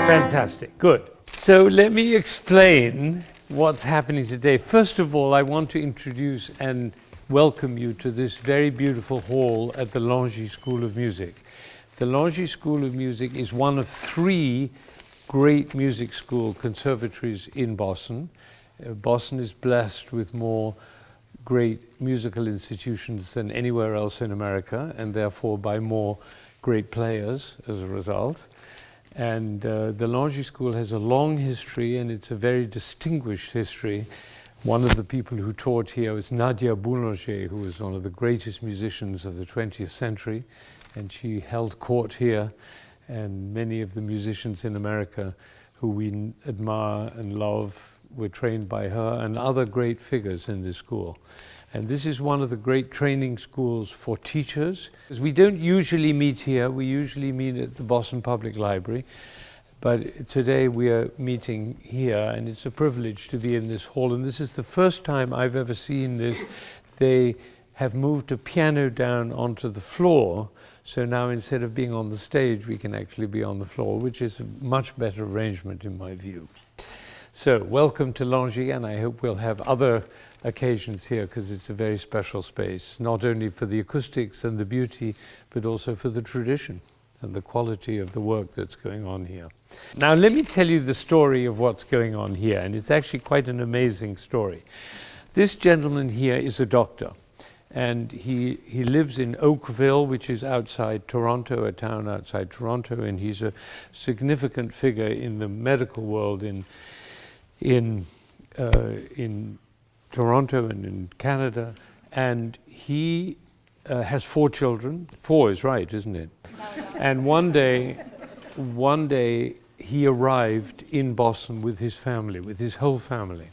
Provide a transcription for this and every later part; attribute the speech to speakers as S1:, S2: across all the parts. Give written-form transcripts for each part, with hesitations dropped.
S1: Fantastic, good. So let me explain what's happening today. First of all, I want to introduce and welcome you to this very beautiful hall at the Longy School of Music. The Longy School of Music is one of 3 great music school conservatories in Boston. Boston is blessed with more great musical institutions than anywhere else in America, and therefore by more great players as a result. And the Longy School has a long history, and it's a very distinguished history. One of the people who taught here was Nadia Boulanger, who was one of the greatest musicians of the 20th century, and she held court here. And many of the musicians in America who we admire and love were trained by her, and other great figures in this school. And this is one of the great training schools for teachers. We don't usually meet here, we usually meet at the Boston Public Library, but today we are meeting here, and it's a privilege to be in this hall. And this is the first time I've ever seen this. They have moved a piano down onto the floor, so now instead of being on the stage, we can actually be on the floor, which is a much better arrangement in my view. So, welcome to Longy, and I hope we'll have other occasions here, because it's a very special space, not only for the acoustics and the beauty, but also for the tradition and the quality of the work that's going on here. Now, let me tell you the story of what's going on here, and it's actually quite an amazing story. This gentleman here is a doctor, and he lives in Oakville, which is outside Toronto, a town outside Toronto, and he's a significant figure in the medical world in Toronto and in Canada, and he has 4 children. 4 is right, isn't it? And one day he arrived in Boston with his family, with his whole family.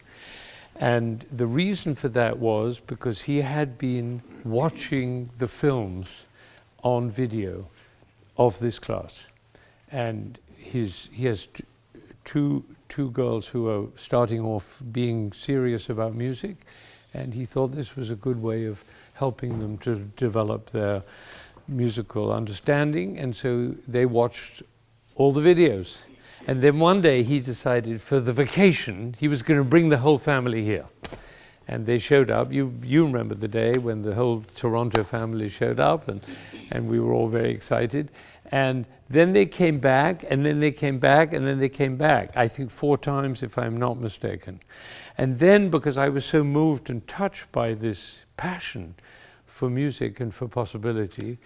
S1: And the reason for that was because he had been watching the films on video of this class. And he has two girls who are starting off being serious about music, and he thought this was a good way of helping them to develop their musical understanding, and so they watched all the videos. And then one day he decided for the vacation he was going to bring the whole family here. And they showed up. You remember the day when the whole Toronto family showed up, and we were all very excited. And then they came back, and then they came back, and then they came back. I think 4 times, if I'm not mistaken. And then, because I was so moved and touched by this passion for music and for possibility,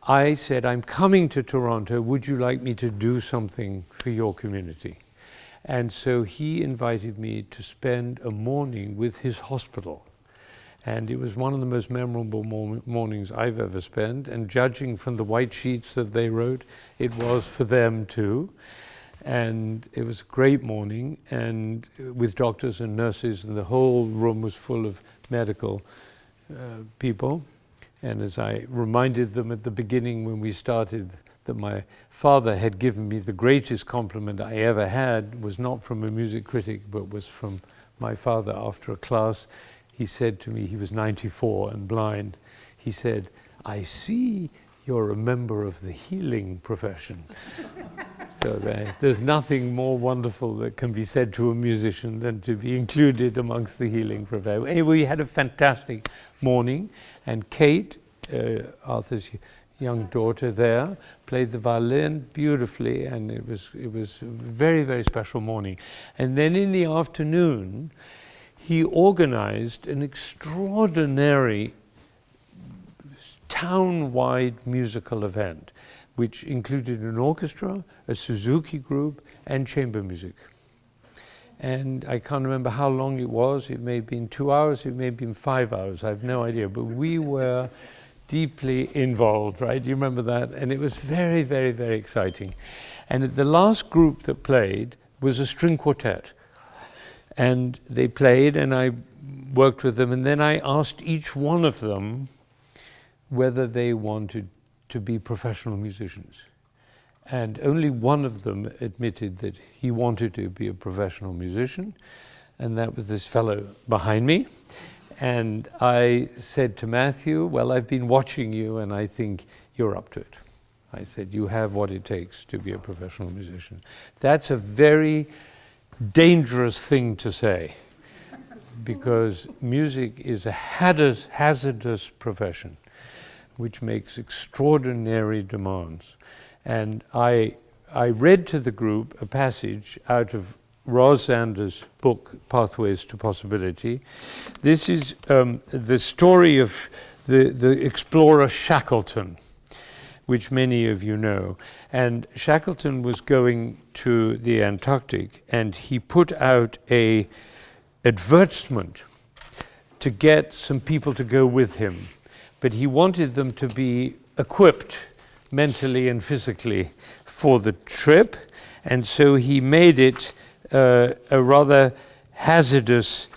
S1: I said, I'm coming to Toronto, would you like me to do something for your community? And so he invited me to spend a morning with his hospital. And it was one of the most memorable mornings I've ever spent. And judging from the white sheets that they wrote, it was for them too. And it was a great morning, and with doctors and nurses, and the whole room was full of medical people. And as I reminded them at the beginning when we started that my father had given me the greatest compliment I ever had, was not from a music critic, but was from my father after a class. He said to me, he was 94 and blind, he said, I see you're a member of the healing profession. So there's nothing more wonderful that can be said to a musician than to be included amongst the healing profession. Anyway, we had a fantastic morning, and Kate, Arthur's young daughter there, played the violin beautifully, and it was a very, very special morning. And then in the afternoon, he organized an extraordinary town-wide musical event, which included an orchestra, a Suzuki group, and chamber music. And I can't remember how long it was. It may have been 2 hours, it may have been 5 hours, I have no idea. But we were deeply involved, right? Do you remember that? And it was very, very, very exciting. And the last group that played was a string quartet. And they played, and I worked with them, and then I asked each one of them whether they wanted to be professional musicians. And only one of them admitted that he wanted to be a professional musician, and that was this fellow behind me. And I said to Matthew, well, I've been watching you and I think you're up to it. I said, you have what it takes to be a professional musician. That's a very dangerous thing to say, because music is a hazardous profession, which makes extraordinary demands. And I read to the group a passage out of Roz Zander's book, Pathways to Possibility. This is the story of the explorer Shackleton, which many of you know. And Shackleton was going to the Antarctic, and he put out an advertisement to get some people to go with him. But he wanted them to be equipped mentally and physically for the trip, and so he made it a rather hazardous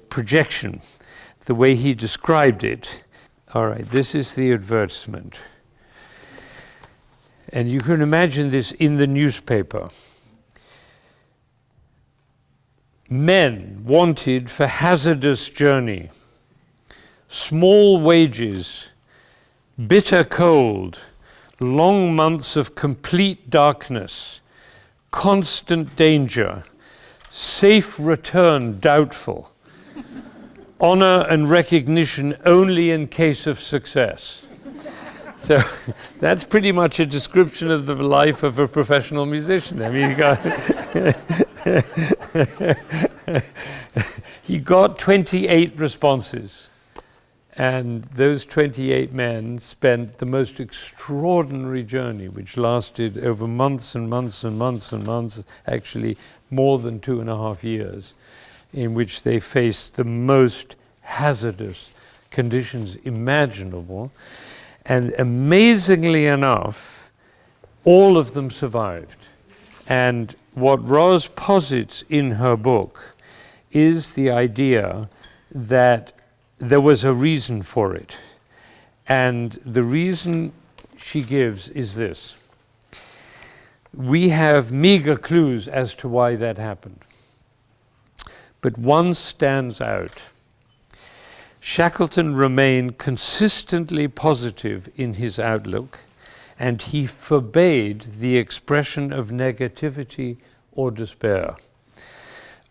S1: projection, the way he described it. All right, this is the advertisement. And you can imagine this in the newspaper. Men wanted for hazardous journey, small wages, bitter cold, long months of complete darkness, constant danger, safe return doubtful, honor and recognition only in case of success. So that's pretty much a description of the life of a professional musician. I mean, he got 28 responses. And those 28 men spent the most extraordinary journey, which lasted over months and months and months and months, actually more than 2.5 years, in which they faced the most hazardous conditions imaginable. And amazingly enough, all of them survived. And what Roz posits in her book is the idea that there was a reason for it. And the reason she gives is this. We have meager clues as to why that happened, but one stands out. Shackleton remained consistently positive in his outlook, and he forbade the expression of negativity or despair.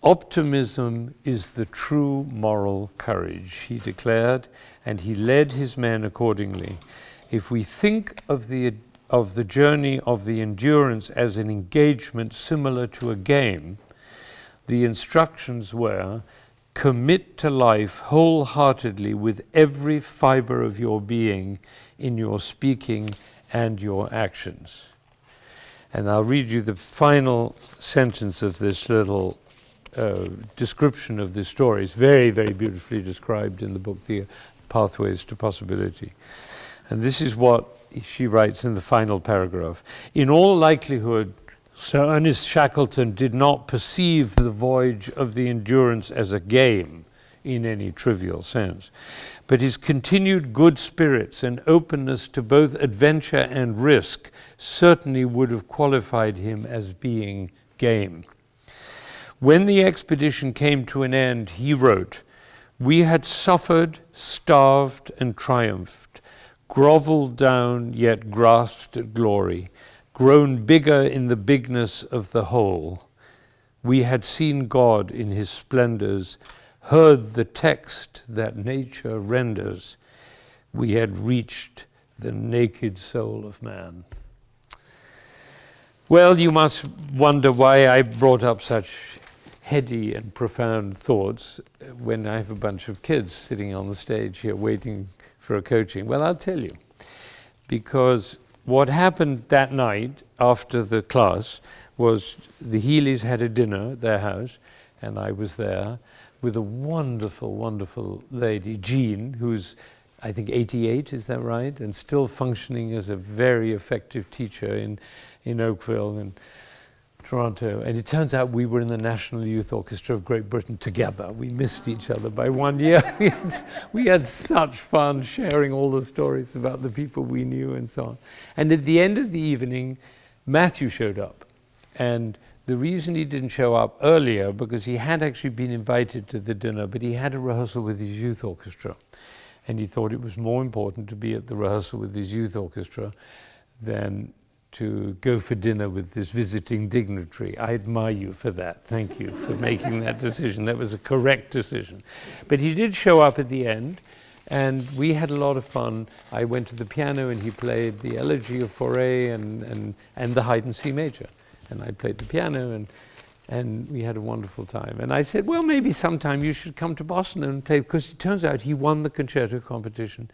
S1: Optimism is the true moral courage, he declared, and he led his men accordingly. If we think of the journey of the endurance as an engagement similar to a game, the instructions were, commit to life wholeheartedly with every fiber of your being in your speaking and your actions. And I'll read you the final sentence of this little description of this story. It's very, very beautifully described in the book, The Pathways to Possibility. And this is what she writes in the final paragraph. In all likelihood, Sir Ernest Shackleton did not perceive the voyage of the Endurance as a game in any trivial sense, but his continued good spirits and openness to both adventure and risk certainly would have qualified him as being game. When the expedition came to an end, he wrote, "We had suffered, starved, and triumphed, groveled down yet grasped at glory, grown bigger in the bigness of the whole. We had seen God in his splendors, heard the text that nature renders. We had reached the naked soul of man." Well, you must wonder why I brought up such heady and profound thoughts when I have a bunch of kids sitting on the stage here waiting for a coaching. Well, I'll tell you. Because what happened that night after the class was the Healy's had a dinner at their house, and I was there with a wonderful, wonderful lady, Jean, who's I think 88, is that right? And still functioning as a very effective teacher in Oakville. And Toronto, and it turns out we were in the National Youth Orchestra of Great Britain together. We missed each other by 1 year. we had such fun sharing all the stories about the people we knew and so on. And at the end of the evening, Matthew showed up. And the reason he didn't show up earlier, because he had actually been invited to the dinner, but he had a rehearsal with his youth orchestra. And he thought it was more important to be at the rehearsal with his youth orchestra than to go for dinner with this visiting dignitary. I admire you for that. Thank you for making that decision. That was a correct decision. But he did show up at the end, and we had a lot of fun. I went to the piano, and he played the Elegy of Fauré and the Haydn C major. And I played the piano, and we had a wonderful time. And I said, well, maybe sometime you should come to Boston and play, because it turns out he won the concerto competition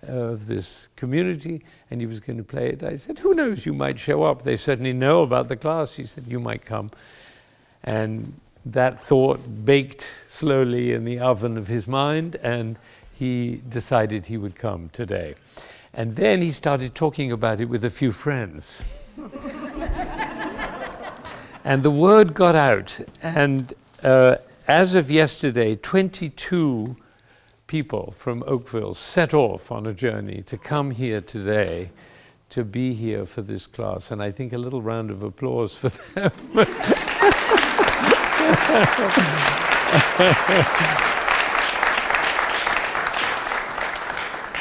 S1: of this community, and he was going to play it. I said, who knows, you might show up. They certainly know about the class. He said, you might come. And that thought baked slowly in the oven of his mind, and he decided he would come today. And then he started talking about it with a few friends. And the word got out, and as of yesterday, 22 people from Oakville set off on a journey to come here today, to be here for this class. And I think a little round of applause for them.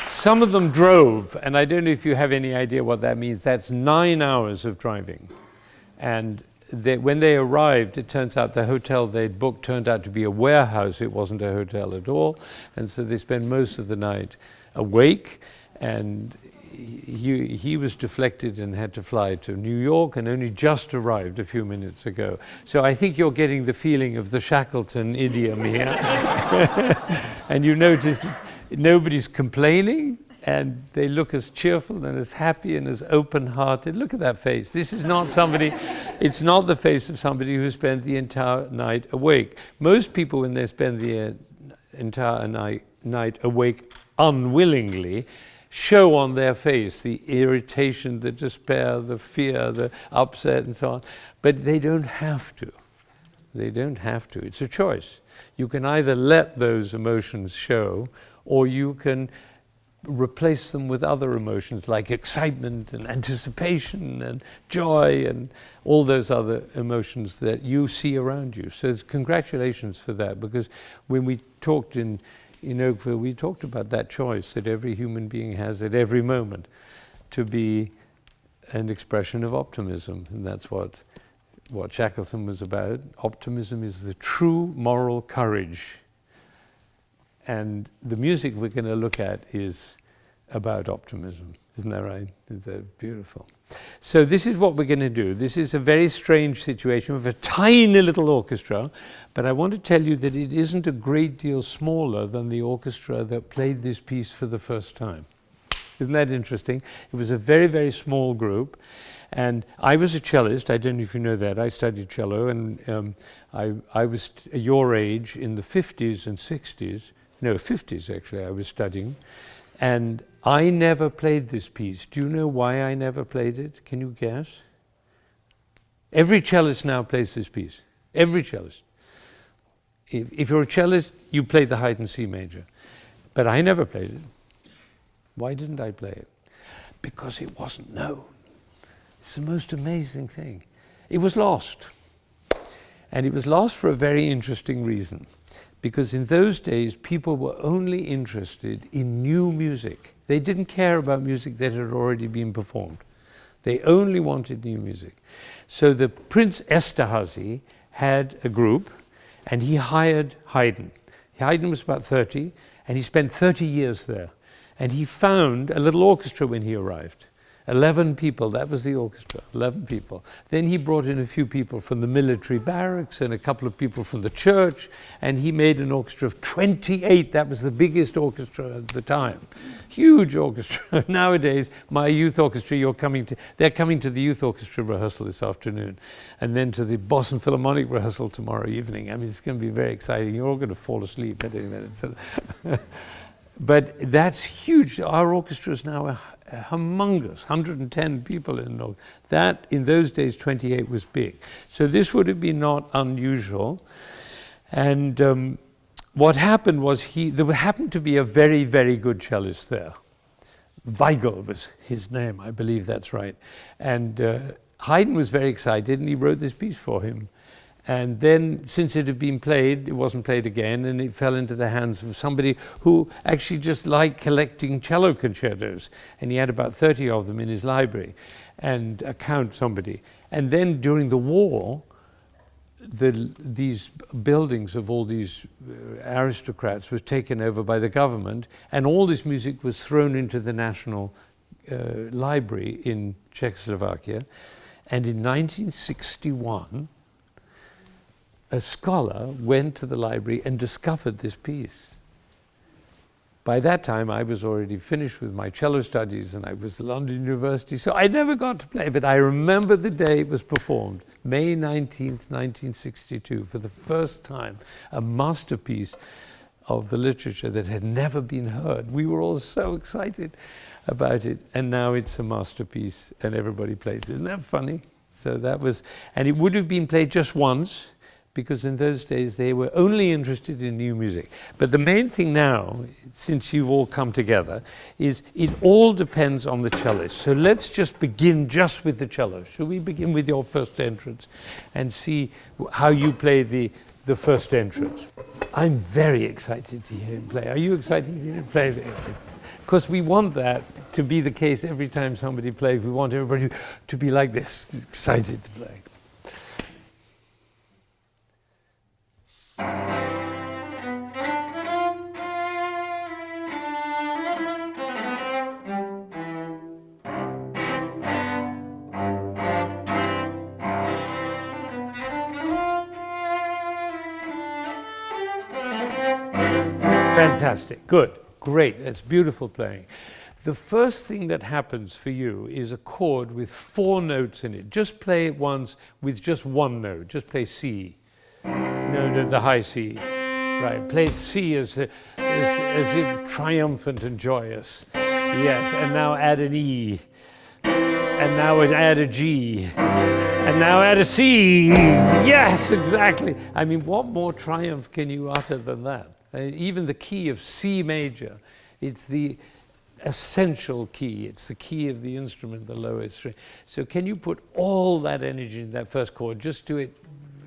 S1: Some of them drove, and I don't know if you have any idea what that means. That's 9 hours of driving. And when they arrived, it turns out the hotel they'd booked turned out to be a warehouse. It wasn't a hotel at all. And so they spent most of the night awake. And he was deflected and had to fly to New York, and only just arrived a few minutes ago. So I think you're getting the feeling of the Shackleton idiom here. And you notice nobody's complaining. And they look as cheerful and as happy and as open-hearted. Look at that face. This is not somebody, it's not the face of somebody who spent the entire night awake. Most people, when they spend the entire night awake unwillingly, show on their face the irritation, the despair, the fear, the upset, and so on. But they don't have to. They don't have to. It's a choice. You can either let those emotions show, or you can replace them with other emotions like excitement and anticipation and joy and all those other emotions that you see around you. So congratulations for that, because when we talked in Oakville, we talked about that choice that every human being has at every moment to be an expression of optimism. And that's what Shackleton was about. Optimism is the true moral courage. And the music we're going to look at is about optimism. Isn't that right? Is that beautiful? So this is what we're going to do. This is a very strange situation with a tiny little orchestra, but I want to tell you that it isn't a great deal smaller than the orchestra that played this piece for the first time. Isn't that interesting? It was a very, very small group. And I was a cellist. I don't know if you know that. I studied cello, and I was your age in the 50s and 60s. No, 50s actually, I was studying. And I never played this piece. Do you know why I never played it? Can you guess? Every cellist now plays this piece. Every cellist. If you're a cellist, you play the Haydn C major. But I never played it. Why didn't I play it? Because it wasn't known. It's the most amazing thing. It was lost. And it was lost for a very interesting reason. Because in those days, people were only interested in new music. They didn't care about music that had already been performed. They only wanted new music. So the Prince Esterhazy had a group, and he hired Haydn. Haydn was about 30, and he spent 30 years there. And he found a little orchestra when he arrived. 11 people, that was the orchestra, 11 people. Then he brought in a few people from the military barracks and a couple of people from the church, and he made an orchestra of 28. That was the biggest orchestra at the time. Huge orchestra. Nowadays, my youth orchestra, they're coming to the youth orchestra rehearsal this afternoon, and then to the Boston Philharmonic rehearsal tomorrow evening. I mean, it's going to be very exciting. You're all going to fall asleep. But that's huge. Our orchestra is now humongous, 110 people in Nog. That, in those days, 28 was big. So this would have been not unusual. And what happened was there happened to be a very, very good cellist there. Weigel was his name, I believe that's right. And Haydn was very excited, and he wrote this piece for him. And then, since it had been played, it wasn't played again, and it fell into the hands of somebody who actually just liked collecting cello concertos. And he had about 30 of them in his library, and somebody. And then, during the war, these buildings of all these aristocrats was taken over by the government, and all this music was thrown into the National Library in Czechoslovakia. And in 1961, a scholar went to the library and discovered this piece. By that time, I was already finished with my cello studies, and I was at London University, so I never got to play, but I remember the day it was performed, May 19th, 1962, for the first time, a masterpiece of the literature that had never been heard. We were all so excited about it, and now it's a masterpiece, and everybody plays it. Isn't that funny? So that was, and it would have been played just once, because in those days they were only interested in new music. But the main thing now, since you've all come together, is it all depends on the cellist. So let's just begin just with the cello. Shall we begin with your first entrance and see how you play the first entrance? I'm very excited to hear him play. Are you excited to hear him play? Because we want that to be the case every time somebody plays. We want everybody to be like this, excited to play. Fantastic, good, great, that's beautiful playing. The first thing that happens for you is a chord with 4 notes in it. Just play it once with just one note, just play C. No, the high C, right? Play C as if triumphant and joyous. Yes, and now add an E, and now add a G, and now add a C. Yes, exactly. I mean, what more triumph can you utter than that? Even the key of C major, it's the essential key. It's the key of the instrument, the lowest string. So can you put all that energy in that first chord? Just do it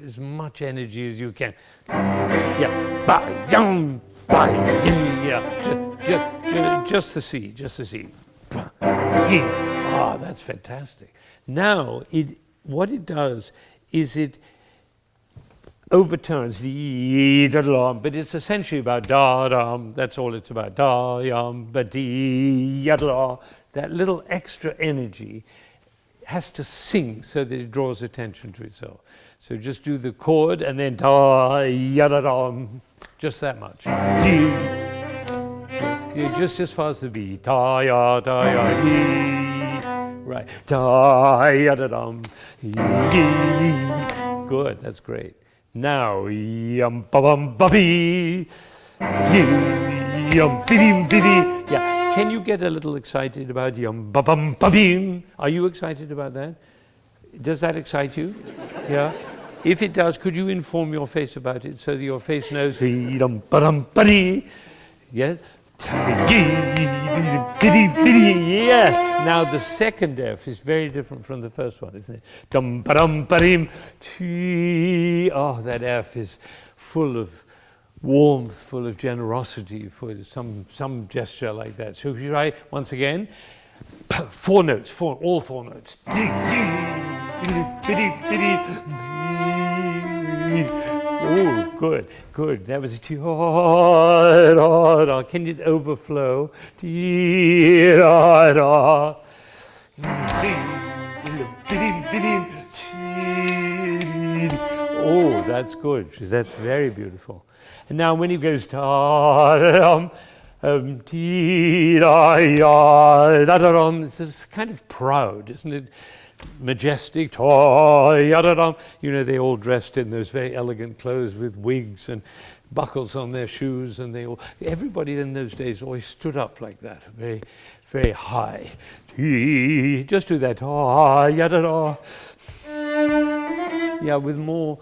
S1: as much energy as you can. Yeah, ba-yum, ba-yum, yeah. Just the C, just the C. Ah, that's fantastic. Now, what it does is it overturns the da-da-dum, but it's essentially about da-dum. That's all it's about. Da-yum, ba-dee-ya-da-da. That little extra energy has to sing so that it draws attention to itself. So just do the chord and then da-ya-da-dum, just that much. Yeah, just as far as the B. Da-ya, da-ya, dee. Right. Da-ya-da-dum, dee. Good, that's great. Now, yum ba bum ba bee, yum biddy biddy. Yeah, can you get a little excited about yum ba bum ba beem? Are you excited about that? Does that excite you? Yeah. If it does, could you inform your face about it so that your face knows yum ba dum ba dee? Yes. Yes. Now the second F is very different from the first one, isn't it? Dum ba dum ba dim. Oh, that F is full of warmth, full of generosity, for some gesture like that. So if you try once again, 4 notes, all 4 notes. Oh, good, good. That was can it overflow? Oh, that's good. That's very beautiful. And now when he goes it's kind of proud, isn't it? Majestic, you know, they all dressed in those very elegant clothes with wigs and buckles on their shoes, and everybody in those days always stood up like that, very, very high. Just do that. Yeah, with more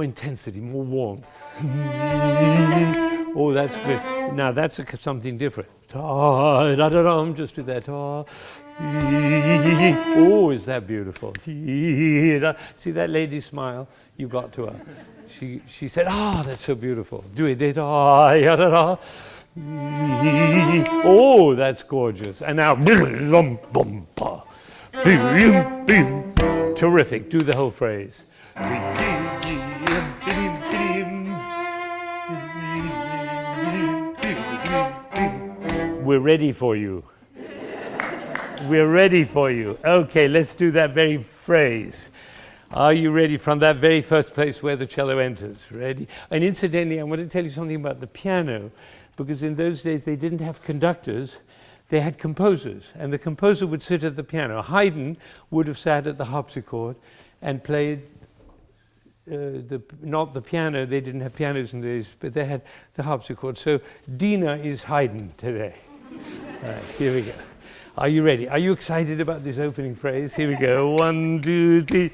S1: intensity, more warmth. Oh, that's good. Now that's something different. Just do that. Oh, is that beautiful? See that lady smile? You got to her. She said, that's so beautiful. Do it. Oh, that's gorgeous. And now, terrific. Do the whole phrase. We're ready for you. We're ready for you. Okay, let's do that very phrase. Are you ready from that very first place where the cello enters? Ready? And incidentally, I want to tell you something about the piano, because in those days they didn't have conductors, they had composers, and the composer would sit at the piano. Haydn would have sat at the harpsichord and played not the piano, they didn't have pianos in those days, but they had the harpsichord. So Dina is Haydn today. All right, here we go. Are you ready? Are you excited about this opening phrase? Here we go. 1, 2, 3.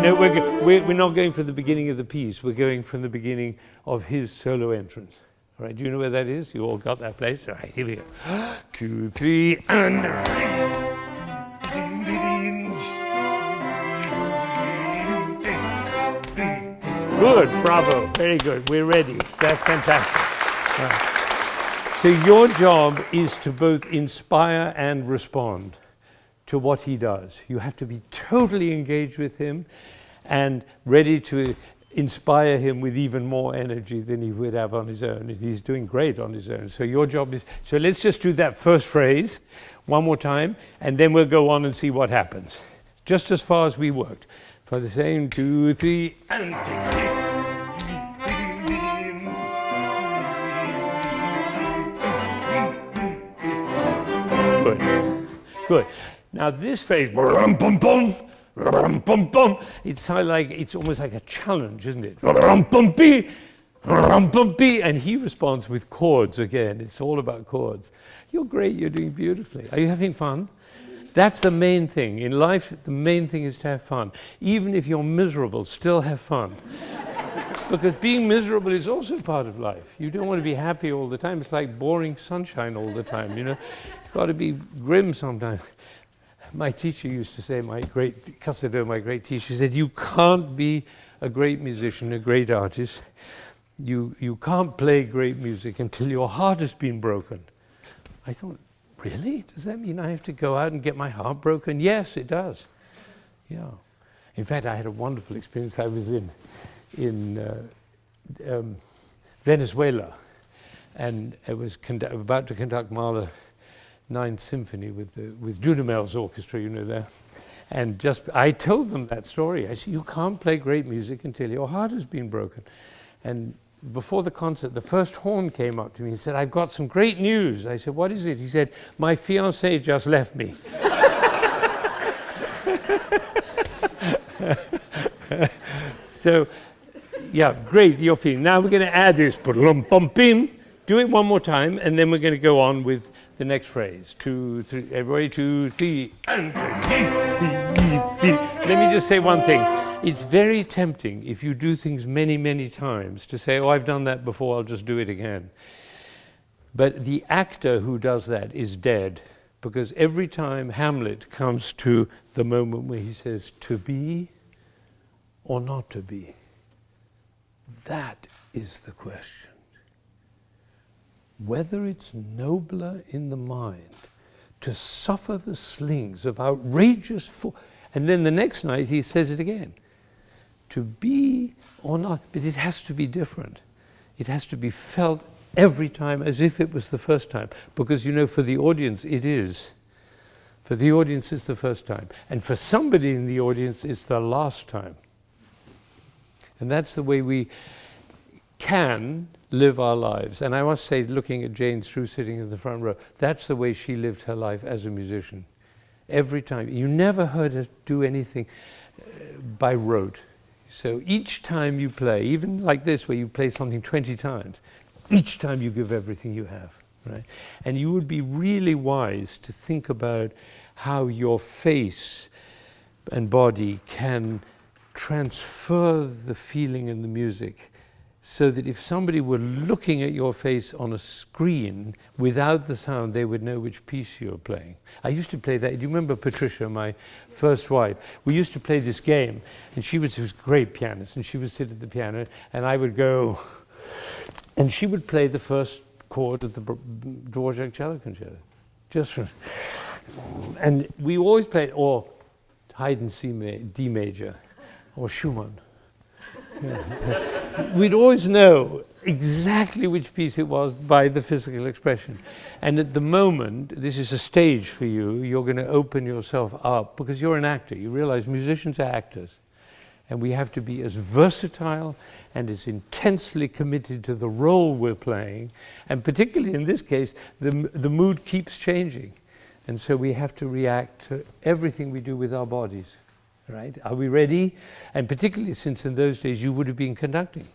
S1: No, we're not going from the beginning of the piece. We're going from the beginning of his solo entrance. All right, do you know where that is? You all got that place? All right, here we go. 2, 3, and... Good, bravo, very good. We're ready. That's fantastic. Right. So your job is to both inspire and respond to what he does. You have to be totally engaged with him and ready to inspire him with even more energy than he would have on his own. And he's doing great on his own. So your job is, so let's just do that first phrase one more time, and then we'll go on and see what happens. Just as far as we worked. For the same 2, 3, and... Good. Now this phrase, it's almost like a challenge, isn't it? And he responds with chords again. It's all about chords. You're great. You're doing beautifully. Are you having fun? That's the main thing. In life, the main thing is to have fun. Even if you're miserable, still have fun. Because being miserable is also part of life. You don't want to be happy all the time. It's like boring sunshine all the time, you know. You've got to be grim sometimes. My teacher used to say, my great teacher said, you can't be a great musician, a great artist. You can't play great music until your heart has been broken. I thought, really? Does that mean I have to go out and get my heart broken? Yes, it does. Yeah. In fact, I had a wonderful experience. I was in Venezuela, and I was about to conduct Mahler Ninth Symphony with Dudamel's orchestra, you know that. And I told them that story. I said, you can't play great music until your heart has been broken. And before the concert, the first horn came up to me and said, I've got some great news. I said, what is it? He said, my fiancée just left me. So, yeah, great, you're feeling. Now we're going to add this. Do it one more time, and then we're going to go on with the next phrase. 2, 3, everybody, 2, 3, and... Let me just say one thing. It's very tempting, if you do things many, many times, to say, oh, I've done that before, I'll just do it again. But the actor who does that is dead, because every time Hamlet comes to the moment where he says, to be or not to be, that is the question. Whether it's nobler in the mind to suffer the slings of outrageous and then the next night he says it again. To be or not, but it has to be different. It has to be felt every time as if it was the first time. Because, you know, for the audience it is. For the audience it's the first time. And for somebody in the audience it's the last time. And that's the way we can live our lives. And I must say, looking at Jane Strew sitting in the front row, that's the way she lived her life as a musician. Every time. You never heard her do anything by rote. So each time you play, even like this where you play something 20 times, each time you give everything you have, right? And you would be really wise to think about how your face and body can transfer the feeling in the music, so that if somebody were looking at your face on a screen without the sound, they would know which piece you're playing. I used to play that. Do you remember Patricia, my first wife? We used to play this game, and she was a great pianist, and she would sit at the piano, and I would go, and she would play the first chord of the Dvorak Cello Concerto, just from, and we always played, or Haydn D major, or Schumann. Yeah. We'd always know exactly which piece it was by the physical expression. And at the moment, this is a stage for you, you're going to open yourself up, because you're an actor. You realize musicians are actors. And we have to be as versatile and as intensely committed to the role we're playing. And particularly in this case, the mood keeps changing. And so we have to react to everything we do with our bodies. Right? Are we ready? And particularly since in those days you would have been conducting.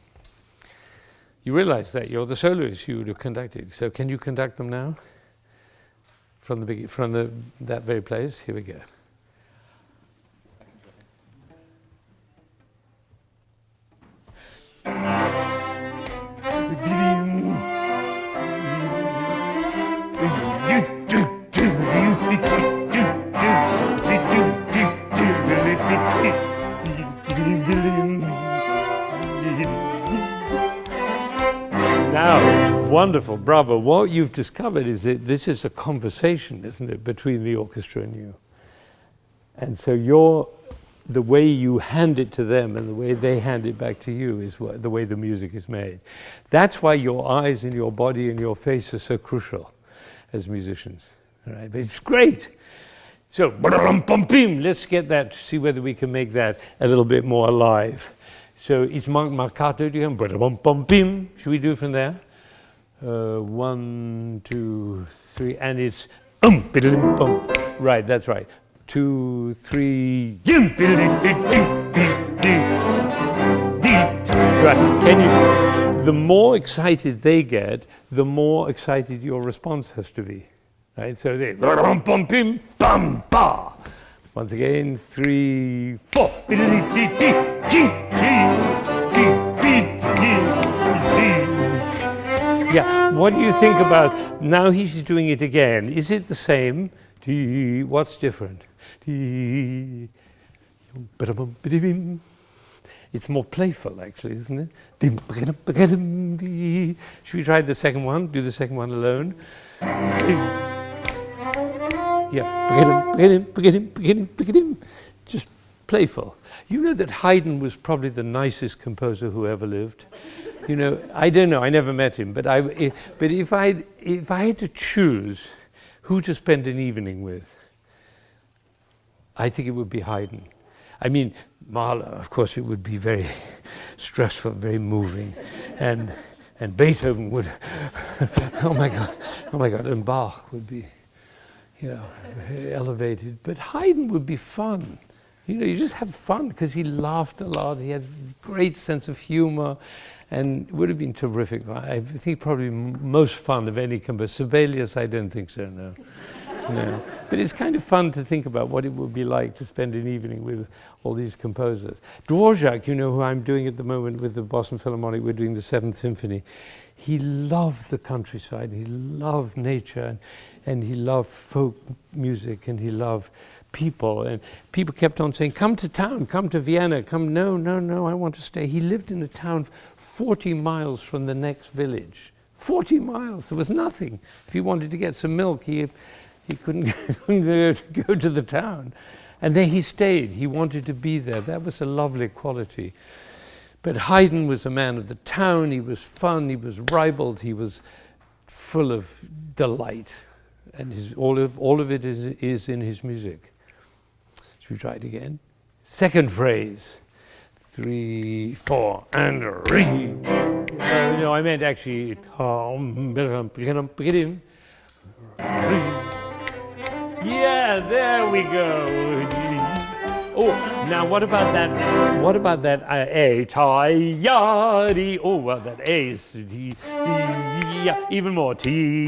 S1: You realize that you're the soloist, you would have conducted. So can you conduct them now? From that very place? Here we go. Now, wonderful, bravo. What you've discovered is that this is a conversation, isn't it, between the orchestra and you. And so the way you hand it to them and the way they hand it back to you is the way the music is made. That's why your eyes and your body and your face are so crucial as musicians. Right? But it's great. So, let's get that, see whether we can make that a little bit more alive. So it's marcato, do you have? Should we do it from there? 1, 2, 3, and it's right, that's right. 2, 3. Right. Can you? The more excited they get, the more excited your response has to be. Right? So they once again, 3, 4. Yeah, what do you think about, now he's doing it again. Is it the same? What's different? It's more playful, actually, isn't it? Should we try the second one? Do the second one alone? Yeah, just playful. You know that Haydn was probably the nicest composer who ever lived. You know, I don't know, I never met him, but if I had to choose who to spend an evening with, I think it would be Haydn. I mean, Mahler, of course, it would be very stressful, very moving, and Beethoven would, oh my God, and Bach would be, you know, elevated. But Haydn would be fun. You know, you just have fun because he laughed a lot. He had a great sense of humor, and it would have been terrific. I think probably most fun of any composer. Sibelius, I don't think so, no. No. But it's kind of fun to think about what it would be like to spend an evening with all these composers. Dvorak, you know, who I'm doing at the moment with the Boston Philharmonic, we're doing the 7th Symphony. He loved the countryside, he loved nature, and he loved folk music, and he loved people. And people kept on saying, come to town, come to Vienna, come, no, I want to stay. He lived in a town 40 miles from the next village. 40 miles, there was nothing. If he wanted to get some milk, he couldn't go to the town. And then he stayed. He wanted to be there. That was a lovely quality. But Haydn was a man of the town. He was fun. He was ribald. He was full of delight. And all of it is in his music. Should we try it again? Second phrase. 3, 4, and re. No, I meant actually. Yeah, there we go. Oh, now what about that? What about that A? Ta ya di. Oh, well, that A is T. Yeah, even more T.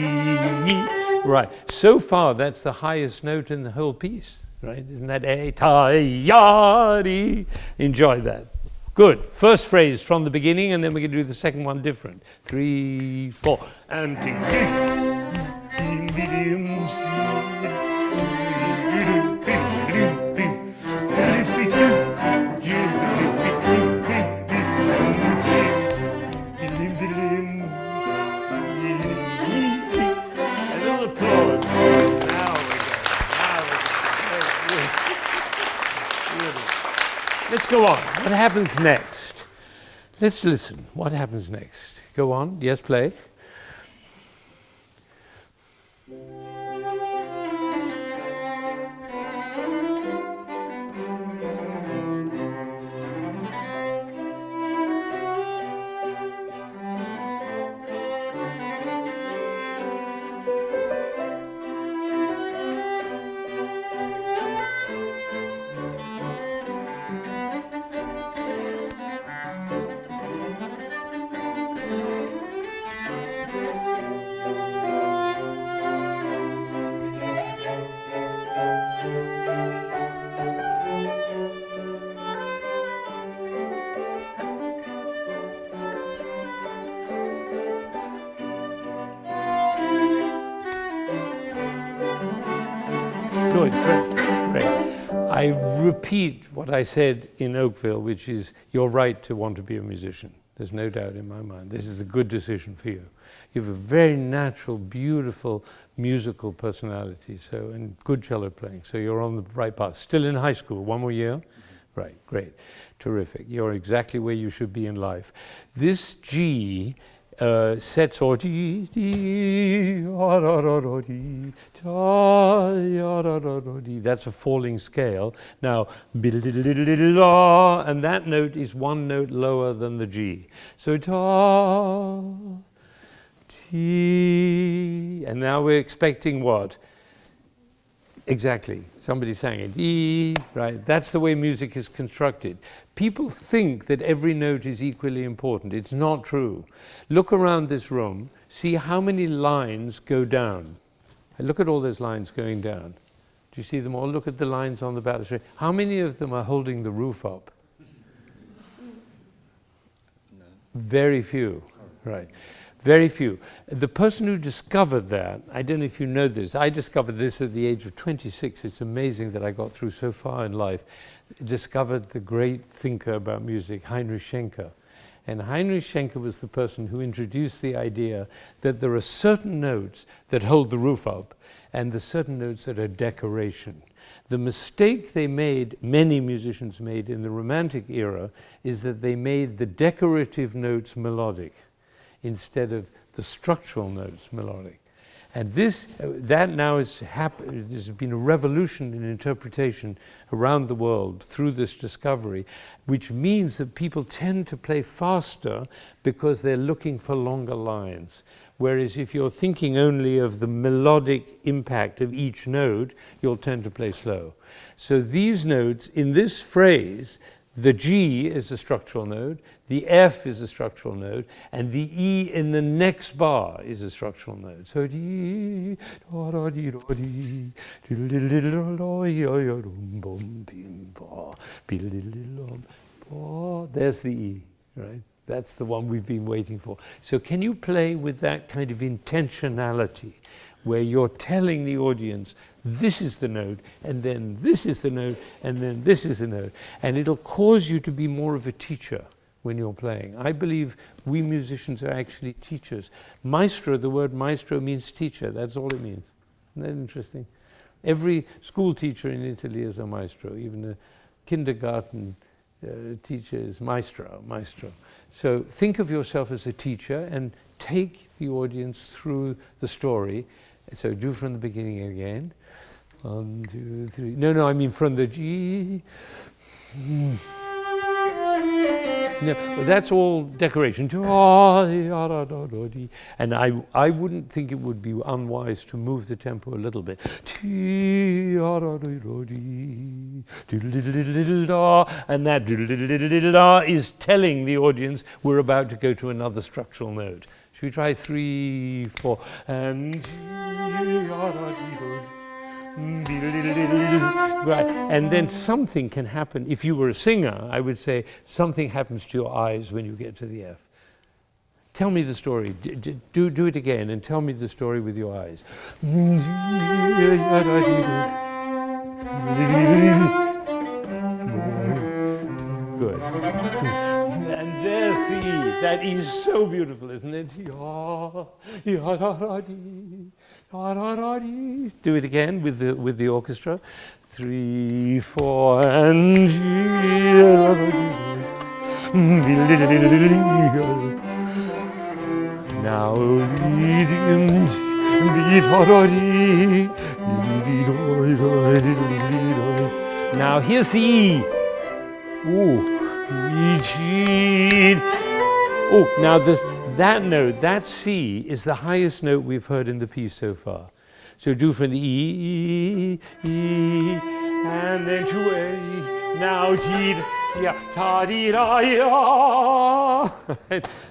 S1: Right. So far, that's the highest note in the whole piece. Right? Isn't that A? Ta ya di. Enjoy that. Good. First phrase from the beginning, and then we're going to do the second one different. 3, 4, and ting ting. Let's go on. What happens next? Let's listen. What happens next? Go on. Yes, play. Good, great. I repeat what I said in Oakville, which is you're right to want to be a musician. There's no doubt in my mind. This is a good decision for you. You have a very natural, beautiful musical personality, so, and good cello playing. So you're on the right path. Still in high school, 1 more year? Mm-hmm. Right, great, terrific. You're exactly where you should be in life. This G sets or di di da da da da di da ya da da da di. That's a falling scale. Now and that note is 1 note lower than the G. So da ti, and now we're expecting what? Exactly. Somebody sang it. E, right? That's the way music is constructed. People think that every note is equally important. It's not true. Look around this room. See how many lines go down. Look at all those lines going down. Do you see them all? Look at the lines on the balustrade. How many of them are holding the roof up? No. Very few. Right. Very few. The person who discovered that, I don't know if you know this, I discovered this at the age of 26. It's amazing that I got through so far in life. Discovered the great thinker about music, Heinrich Schenker. And Heinrich Schenker was the person who introduced the idea that there are certain notes that hold the roof up and the certain notes that are decoration. The mistake they made, many musicians made in the Romantic era, is that they made the decorative notes melodic instead of the structural notes melodic. And that now has happened. There's been a revolution in interpretation around the world through this discovery, which means that people tend to play faster because they're looking for longer lines. Whereas if you're thinking only of the melodic impact of each note, you'll tend to play slow. So these notes in this phrase, the G is a structural note, the F is a structural note, and the E in the next bar is a structural note. So there's the E, right? That's the one we've been waiting for. So can you play with that kind of intentionality where you're telling the audience, this is the note, and then this is the note, and then this is the note. And it'll cause you to be more of a teacher when you're playing. I believe we musicians are actually teachers. Maestro, the word maestro means teacher. That's all it means. Isn't that interesting? Every school teacher in Italy is a maestro. Even a kindergarten teacher is maestro. So think of yourself as a teacher and take the audience through the story. So do from the beginning again. 1, 2, 3. No, I mean from the G. No, well, that's all decoration. And I wouldn't think it would be unwise to move the tempo a little bit. And that is telling the audience we're about to go to another structural note. Should we try 3, 4, and right, and then something can happen. If you were a singer, I would say something happens to your eyes when you get to the F. Tell me the story. Do it again and tell me the story with your eyes. Good. And there's the E. That E is so beautiful, isn't it? Do it again with the orchestra. 3, 4, and now now here's the E. Ooh. Oh, now that note, that C, is the highest note we've heard in the piece so far. So do from the E, and then to A. Now T, yeah, ta dee da ya.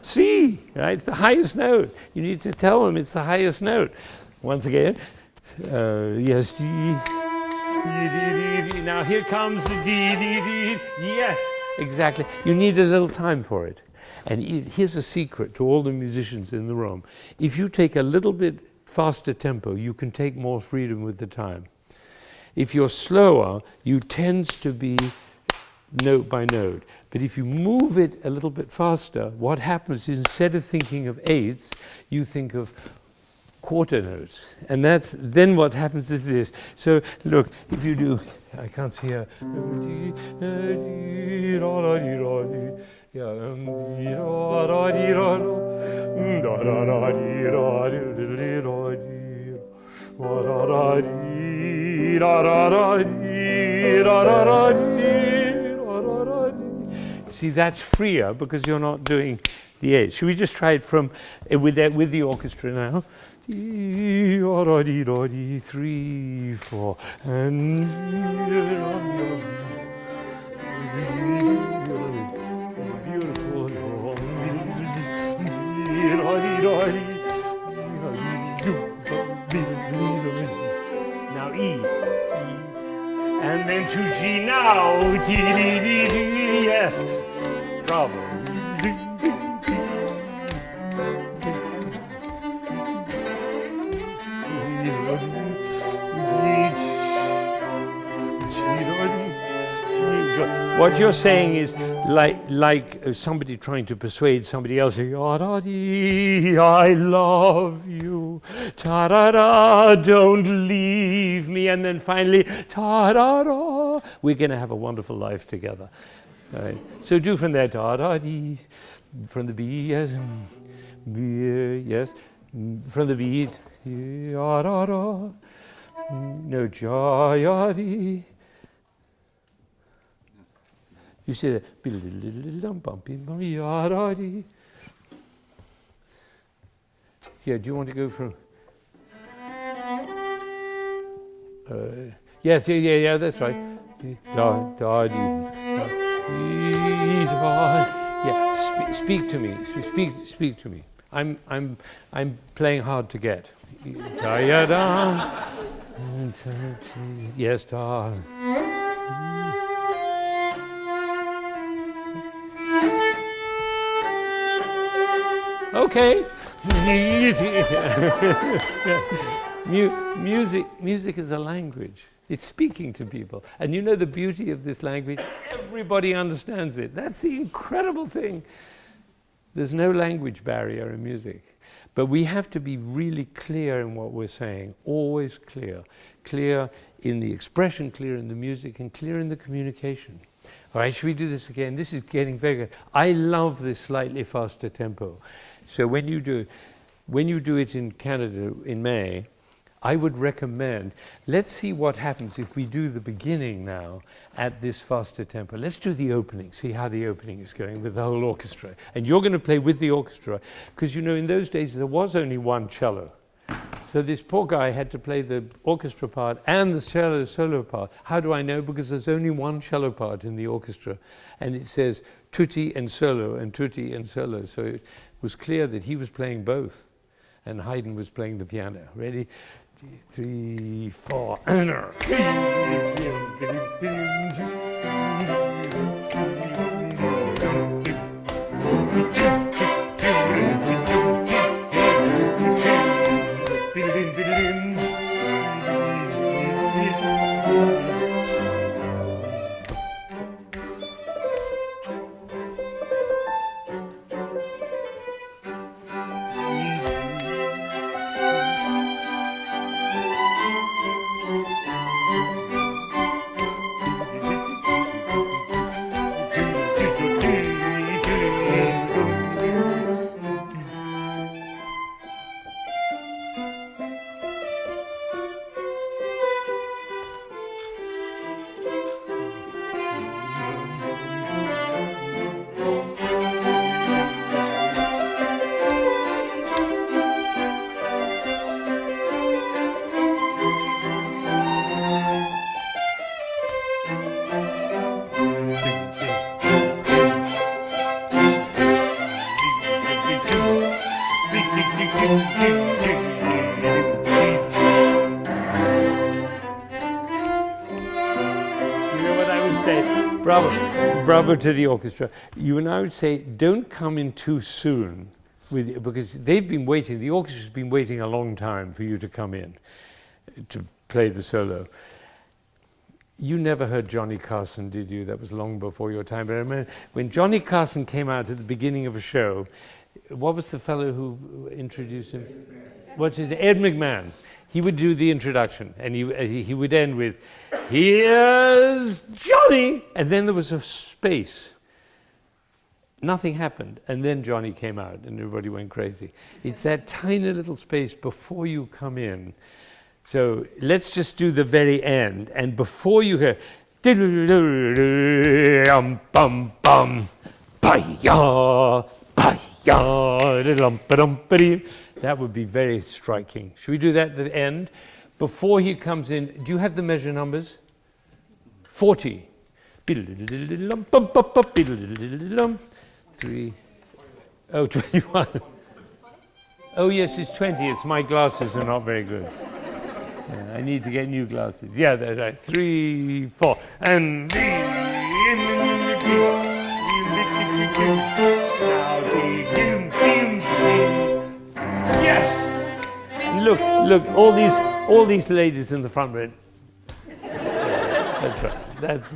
S1: C, right? It's the highest note. You need to tell them it's the highest note. Once again, yes, D. Now here comes the D. Yes, exactly. You need a little time for it. And here's a secret to all the musicians in the room. If you take a little bit faster tempo, you can take more freedom with the time. If you're slower, you tend to be note by note. But if you move it a little bit faster, what happens is instead of thinking of eighths, you think of quarter notes. And then what happens is this. So look, if you do, I can't see here. See, that's freer because you're not doing the eighth. Should we just try it from with the orchestra now? 3, 4, and beautiful. Now E, and then to G now. Yes, bravo. What you're saying is like somebody trying to persuade somebody else, I love you, ta-da-da, don't leave me, and then finally, ta-da-da, we're going to have a wonderful life together. All right. So do from there, ta-da-dee, from the B, yes, B, yes, from the B, ya-da-da, no, ja-ya-dee. You see that? Yeah, do you want to go from? Yes, yeah, that's right. Da, da, dee, da. Yeah, speak to me. Speak to me. I'm playing hard to get. Da, ya, da. Yes, da. Okay. Music is a language. It's speaking to people. And you know the beauty of this language? Everybody understands it. That's the incredible thing. There's no language barrier in music. But we have to be really clear in what we're saying. Always clear. Clear in the expression, clear in the music, and clear in the communication. All right, should we do this again? This is getting very good. I love this slightly faster tempo. So when you do it in Canada in May, I would recommend, let's see what happens if we do the beginning now at this faster tempo. Let's do the opening, see how the opening is going with the whole orchestra. And you're going to play with the orchestra, because you know in those days there was only one cello. So this poor guy had to play the orchestra part and the cello solo part. How do I know? Because there's only one cello part in the orchestra, and it says tutti and solo and tutti and solo. So it was clear that he was playing both, and Haydn was playing the piano. Ready? 3, 4. Bravo to the orchestra. You and I would say, don't come in too soon, because they've been waiting, the orchestra's been waiting a long time for you to come in to play the solo. You never heard Johnny Carson, did you? That was long before your time. But I remember when Johnny Carson came out at the beginning of a show, what was the fellow who introduced him? What's his name? Ed McMahon. He would do the introduction, and he would end with, "Here's Johnny!" And then there was a space. Nothing happened. And then Johnny came out, and everybody went crazy. It's that tiny little space before you come in. So let's just do the very end. And before you hear, bum bum, that would be very striking. Should we do that at the end? Before he comes in, do you have the measure numbers? 40. 3. Oh, 21. Oh, yes, it's 20. It's my glasses are not very good. Yeah, I need to get new glasses. Yeah, that's right. 3, 4. And yes. And look, all these ladies in the front row. That's right.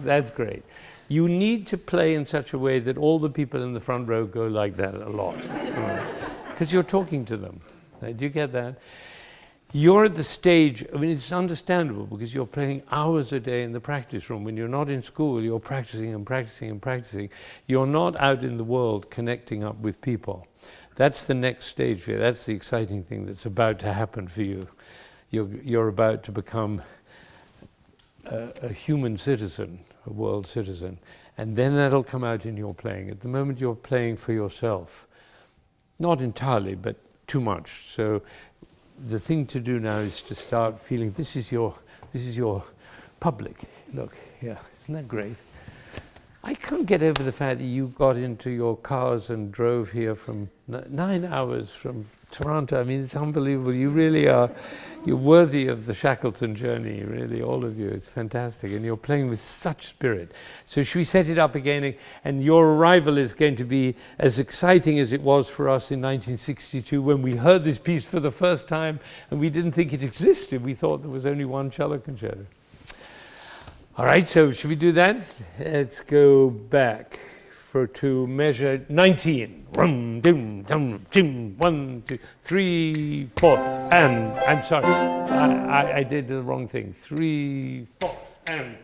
S1: That's great. You need to play in such a way that all the people in the front row go like that a lot, because you're talking to them. Do you get that? You're at the stage, I mean, it's understandable because you're playing hours a day in the practice room. When you're not in school, you're practicing and practicing and practicing. You're not out in the world connecting up with people. That's the next stage for you. That's the exciting thing that's about to happen for you. You're about to become a human citizen, a world citizen. And then that'll come out in your playing. At the moment, you're playing for yourself. Not entirely, but too much. So the thing to do now is to start feeling this is your public. Look, yeah, isn't that great? I can't get over the fact that you got into your cars and drove here from 9 hours from Toronto. I mean, it's unbelievable. You really are, you're worthy of the Shackleton journey, really, all of you. It's fantastic. And you're playing with such spirit. So should we set it up again? And your arrival is going to be as exciting as it was for us in 1962 when we heard this piece for the first time and we didn't think it existed. We thought there was only one cello concerto. All right, so should we do that? Let's go back to measure 19. 1, 2, 3, 4. And I'm sorry, I did the wrong thing. 3, 4, and.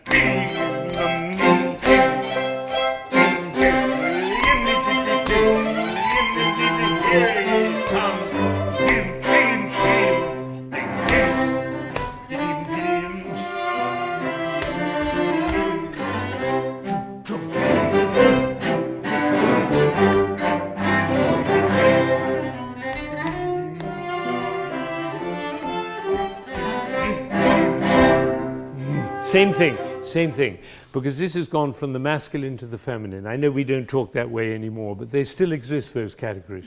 S1: Same thing. Because this has gone from the masculine to the feminine. I know we don't talk that way anymore, but they still exist, those categories.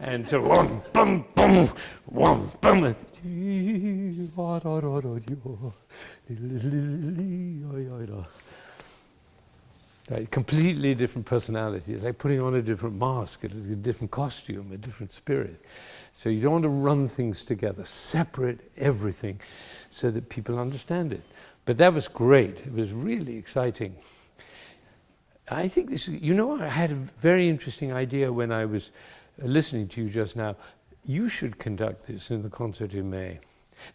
S1: And so, one, bum, bum, one, bum, completely different personality. It's like putting on a different mask, a different costume, a different spirit. So you don't want to run things together, separate everything so that people understand it. But that was great. It was really exciting. I think this is, I had a very interesting idea when I was listening to you just now. You should conduct this in the concert in May.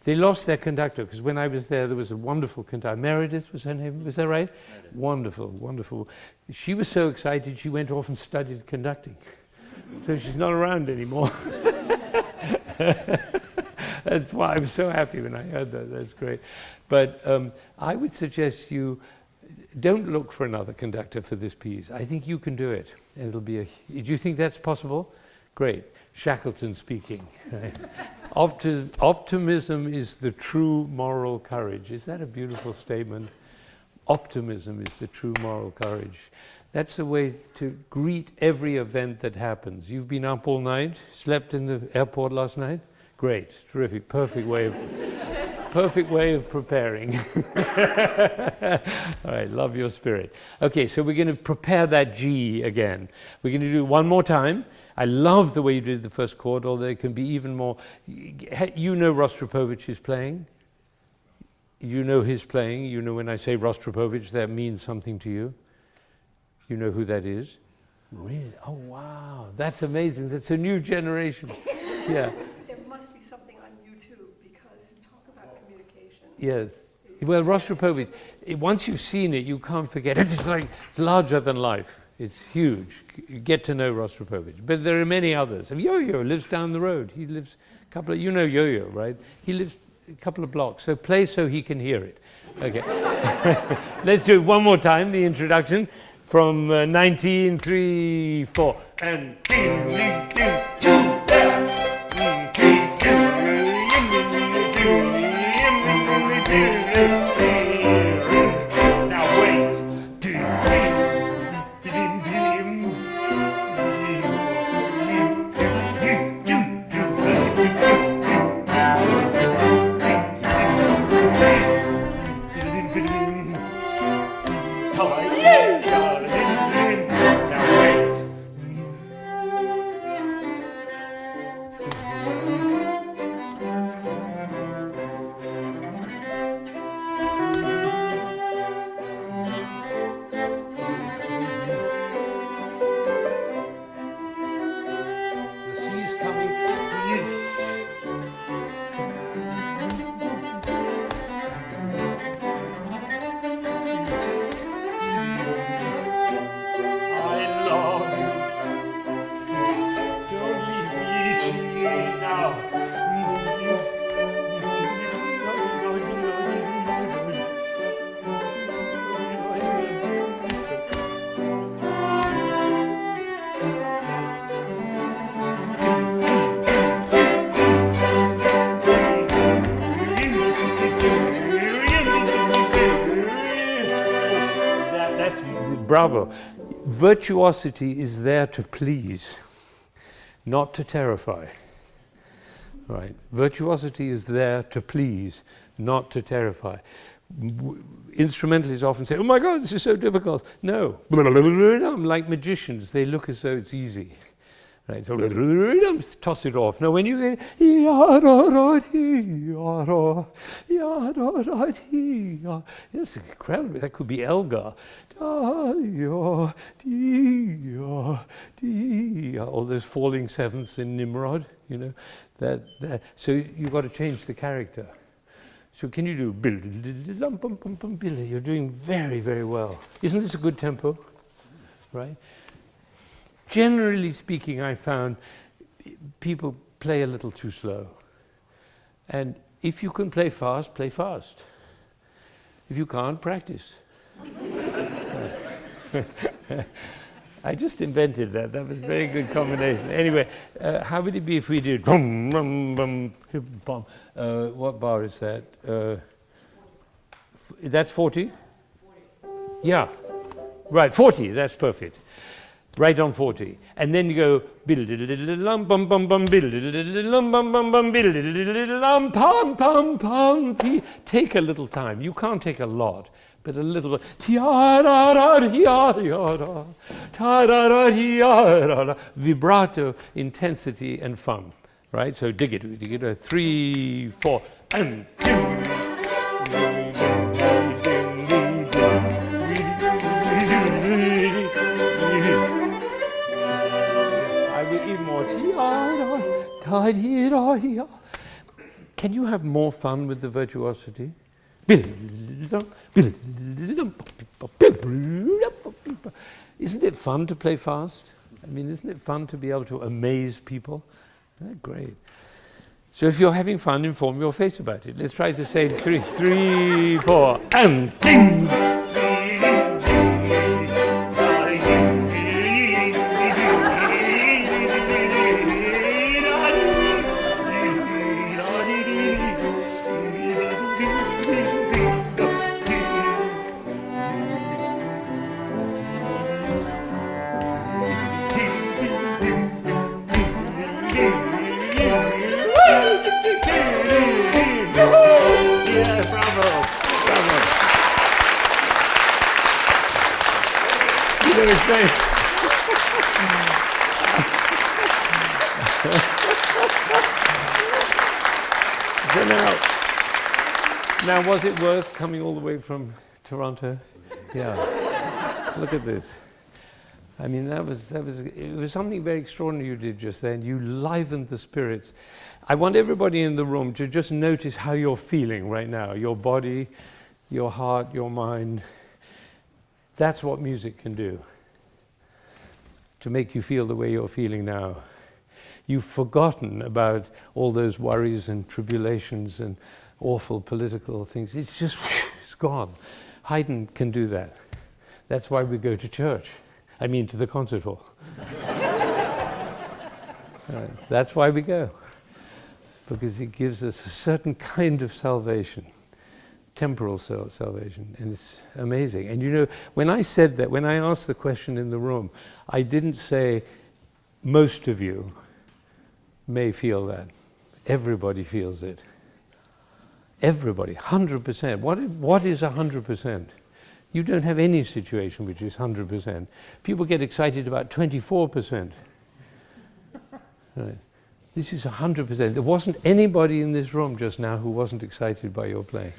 S1: They lost their conductor, because when I was there was a wonderful conductor. Meredith was her name, was that right? Meredith. Wonderful, wonderful. She was so excited she went off and studied conducting. So she's not around anymore. That's why I was so happy when I heard that. That's great. But I would suggest you don't look for another conductor for this piece. I think you can do it. And it'll be do you think that's possible? Great. Shackleton speaking. Right? Optimism is the true moral courage. Is that a beautiful statement? Optimism is the true moral courage. That's the way to greet every event that happens. You've been up all night, slept in the airport last night? Great, terrific, perfect way of preparing. All right, love your spirit. Okay, so we're going to prepare that G again. We're going to do it one more time. I love the way you did the first chord, although it can be even more. You know Rostropovich's playing? You know his playing? You know when I say Rostropovich, that means something to you? You know who that is? Really? Oh, wow. That's amazing. That's a new generation. Yeah.
S2: There must be something on YouTube, because talk about communication.
S1: Yes. Well, Rostropovich, once you've seen it, you can't forget it. It's larger than life. It's huge. You get to know Rostropovich. But there are many others. And Yo-Yo lives down the road. He lives a couple of, you know Yo-Yo, right? He lives a couple of blocks. So play so he can hear it. Okay. Let's do it one more time, the introduction from 19, 3, 4. And bravo. Virtuosity is there to please, not to terrify. Right? Virtuosity is there to please, not to terrify. Instrumentalists often say, oh my God, this is so difficult. No. Like magicians, they look as though it's easy. Right? So toss it off. No, when you go, it's incredible. That could be Elgar. All those falling sevenths in Nimrod, you know. So you've got to change the character. So can you do? You're doing very, very well. Isn't this a good tempo? Right? Generally speaking, I found people play a little too slow. And if you can play fast, play fast. If you can't, practice. I just invented that. That was a very good combination. Anyway, how would it be if we did bum, bum, bum, bum. What bar is that? That's 40? Yeah. Right, 40, that's perfect. Right on 40. And then you go bum bum bum bum bum bum bum pam pam pam. Take a little time. You can't take a lot, but a little bit. Vibrato, intensity, and fun. Right? So dig it. 3, 4, and even more. Can you have more fun with the virtuosity? Isn't it fun to play fast? I mean, isn't it fun to be able to amaze people? Great. So if you're having fun, inform your face about it. Let's try the same. 3, 4, and ding! So now was it worth coming all the way from Toronto? Yeah. Look at this. I mean, it was something very extraordinary you did just then. You livened the spirits. I want everybody in the room to just notice how you're feeling right now. Your body, your heart, your mind. That's what music can do. To make you feel the way you're feeling now. You've forgotten about all those worries and tribulations and awful political things. It's just, it's gone. Haydn can do that. That's why we go to church. I mean, to the concert hall. That's why we go. Because it gives us a certain kind of salvation. Temporal salvation, and it's amazing. And you know, when I said that, when I asked the question in the room, I didn't say most of you may feel that. Everybody feels it. Everybody, 100%. What is 100%? You don't have any situation which is 100%. People get excited about 24%. Right. This is 100%. There wasn't anybody in this room just now who wasn't excited by your playing.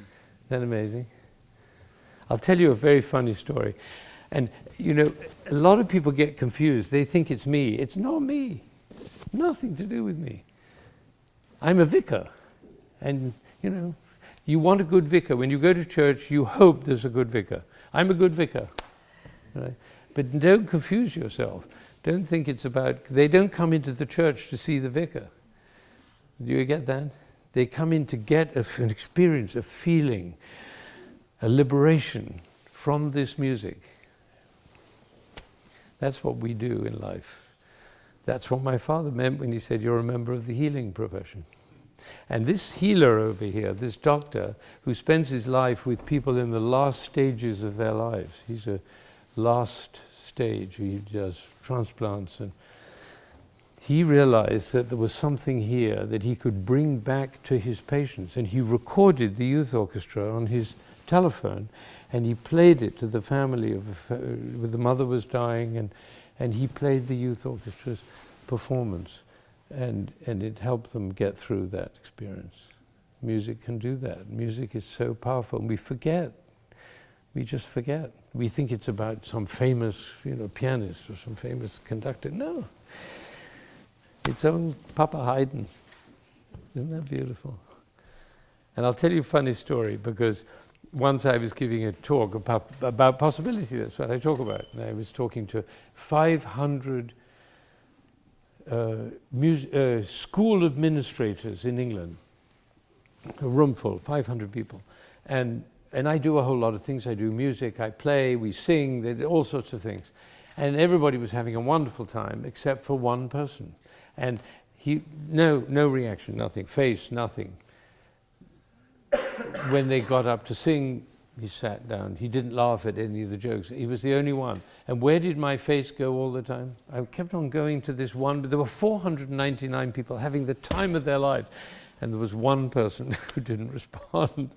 S1: Isn't that amazing? I'll tell you a very funny story. And, you know, a lot of people get confused. They think it's me. It's not me. Nothing to do with me. I'm a vicar. And, you know, you want a good vicar. When you go to church, you hope there's a good vicar. I'm a good vicar. Right? But don't confuse yourself. Don't think it's about... They don't come into the church to see the vicar. Do you get that? They come in to get an experience, a feeling, a liberation from this music. That's what we do in life. That's what my father meant when he said, you're a member of the healing profession. And this healer over here, this doctor, who spends his life with people in the last stages of their lives, he's a last stage, he does transplants, and he realized that there was something here that he could bring back to his patients, and he recorded the youth orchestra on his telephone, and he played it to the family of the mother was dying, and he played the youth orchestra's performance, and it helped them get through that experience. Music can do that. Music is so powerful, and we forget. We just forget. We think it's about some famous, pianist or some famous conductor. No. Its own Papa Haydn. Isn't that beautiful? And I'll tell you a funny story, because once I was giving a talk about possibility, that's what I talk about. And I was talking to 500 school administrators in England, a room full, 500 people. And I do a whole lot of things. I do music, I play, we sing, all sorts of things. And everybody was having a wonderful time, except for one person. And no reaction, nothing, face, nothing. When they got up to sing He sat down. He didn't laugh at any of the jokes. He was the only one. And where did my face go all the time? I kept on going to this one. There were 499 people having the time of their lives. And there was one person who didn't respond.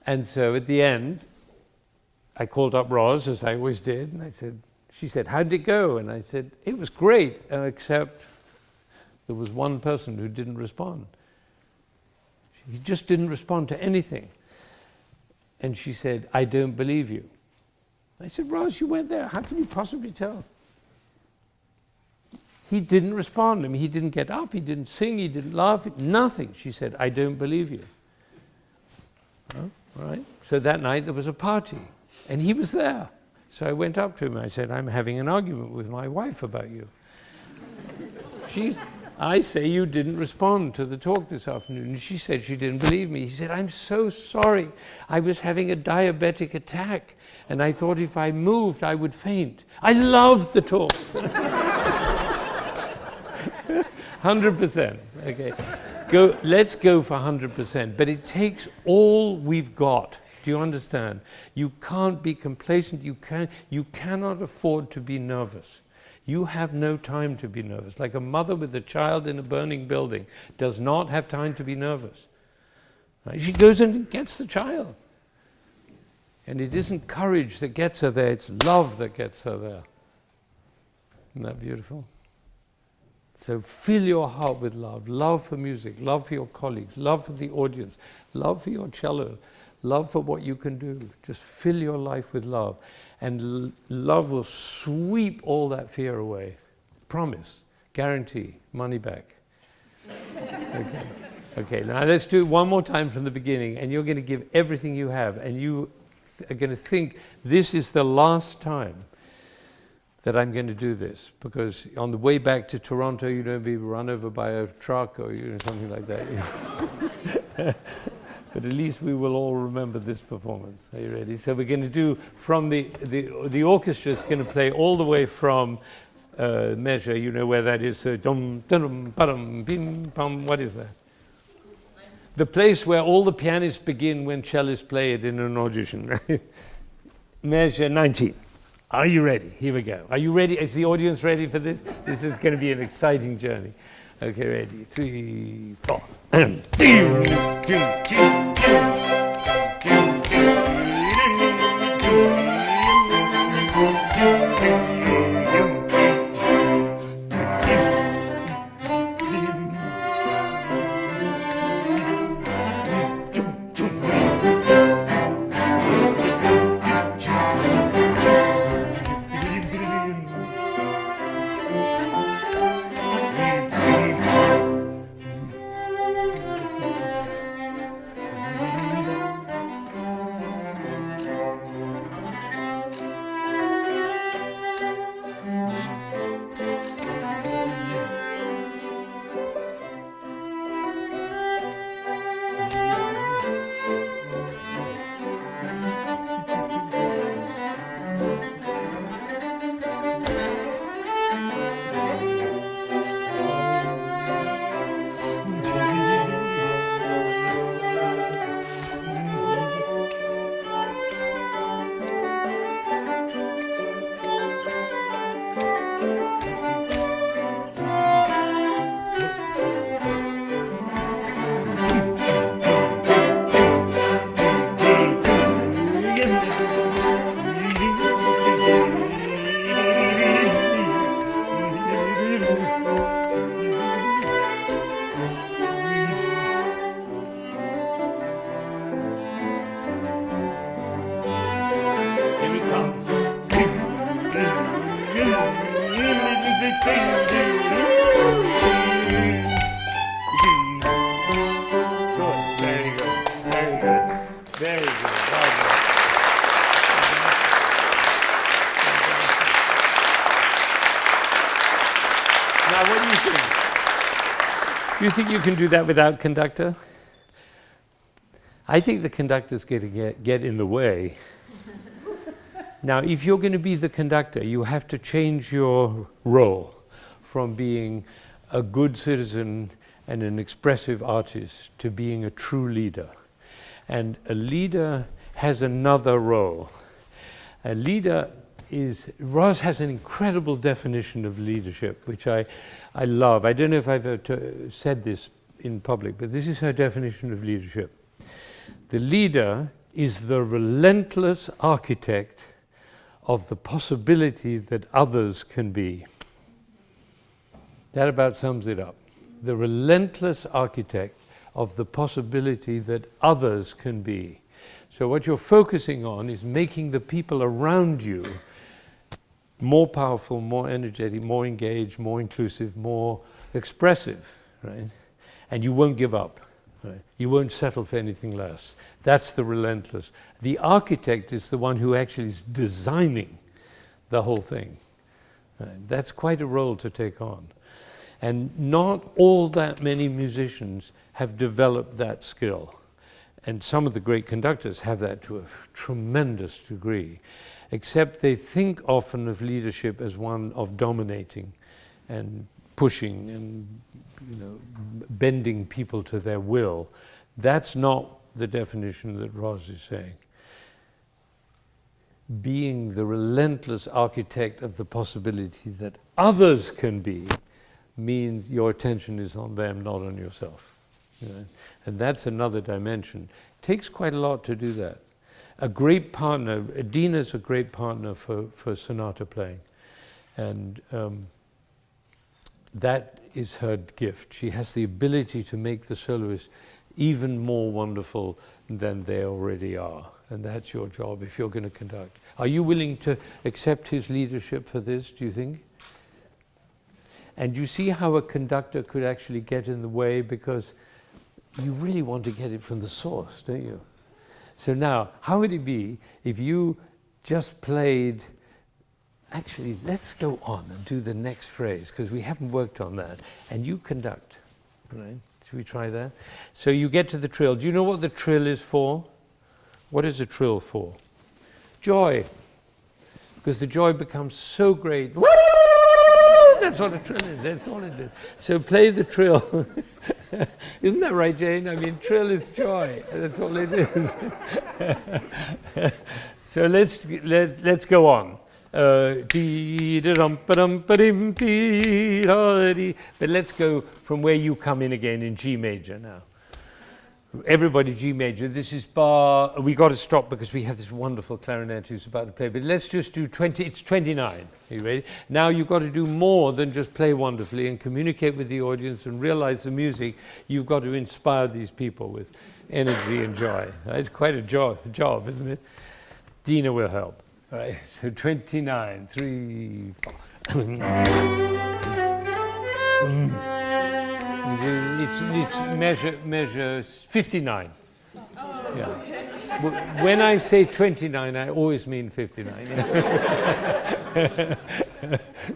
S1: And so at the end, I called up Roz, as I always did, and she said, "How did it go?" And I said, "It was great, except there was one person who didn't respond. He just didn't respond to anything." And she said, "I don't believe you." I said, "Roz, you went there. How can you possibly tell?" He didn't respond. I mean, he didn't get up, he didn't sing, he didn't laugh, nothing. She said, "I don't believe you." Oh, all right. So that night there was a party, and he was there. So I went up to him, I said, "I'm having an argument with my wife about you. I say you didn't respond to the talk this afternoon." And she said she didn't believe me. He said, "I'm so sorry. I was having a diabetic attack, and I thought if I moved, I would faint. I loved the talk." 100%. Okay. Let's go for 100%. But it takes all we've got. Do you understand? You can't be complacent. You cannot afford to be nervous. You have no time to be nervous. Like a mother with a child in a burning building does not have time to be nervous. Right? She goes in and gets the child. And it isn't courage that gets her there, it's love that gets her there. Isn't that beautiful? So fill your heart with love. Love for music, love for your colleagues, love for the audience, love for your cello, love for what you can do. Just fill your life with love. And love will sweep all that fear away. Promise, guarantee, money back. Okay. Okay, now let's do it one more time from the beginning, and you're going to give everything you have, and you are going to think this is the last time that I'm going to do this, because on the way back to Toronto, you don't be run over by a truck or something like that. But at least we will all remember this performance. Are you ready? So we're going to do from the orchestra is going to play all the way from measure. You know where that is. So dum dum padum bim pam. What is that? The place where all the pianists begin when cellists play it in an audition. Right? Measure 19. Are you ready? Here we go. Are you ready? Is the audience ready for this? This is going to be an exciting journey. Okay, ready? 3, 4. Do you think you can do that without conductor? I think the conductor's going to get in the way. Now, if you're going to be the conductor, you have to change your role from being a good citizen and an expressive artist to being a true leader. And a leader has another role. A leader Ros has an incredible definition of leadership, which I love. I don't know if I've ever said this in public, but this is her definition of leadership. The leader is the relentless architect of the possibility that others can be. That about sums it up. The relentless architect of the possibility that others can be. So what you're focusing on is making the people around you more powerful, more energetic, more engaged, more inclusive, more expressive, right? And you won't give up, right? You won't settle for anything less. That's the relentless. The architect is the one who actually is designing the whole thing. Right? That's quite a role to take on. And not all that many musicians have developed that skill. And some of the great conductors have that to a tremendous degree, except they think often of leadership as one of dominating and pushing and bending people to their will. That's not the definition that Ros is saying. Being the relentless architect of the possibility that others can be means your attention is on them, not on yourself. And that's another dimension. It takes quite a lot to do that. A great partner, Dina's a great partner for sonata playing. And that is her gift. She has the ability to make the soloists even more wonderful than they already are. And that's your job if you're going to conduct. Are you willing to accept his leadership for this, do you think? And you see how a conductor could actually get in the way, because you really want to get it from the source, don't you? So now, how would it be if you just played, actually, let's go on and do the next phrase, because we haven't worked on that, and you conduct, right? Should we try that? So you get to the trill. Do you know what the trill is for? What is a trill for? Joy. Because the joy becomes so great. That's what a trill is, that's all it is. So play the trill. Isn't that right, Jane? I mean, trill is joy. That's all it is. So let's go on. But let's go from where you come in again in G major now. Everybody G major. This is bar. We got to stop because we have this wonderful clarinet who's about to play. But let's just do 20. It's 29. Are you ready? Now you've got to do more than just play wonderfully and communicate with the audience and realize the music. You've got to inspire these people with energy and joy. It's quite a job, isn't it? Dina will help. All right. So 29. 3, 4. It's measure 59. Yeah. When I say 29, I always mean 59.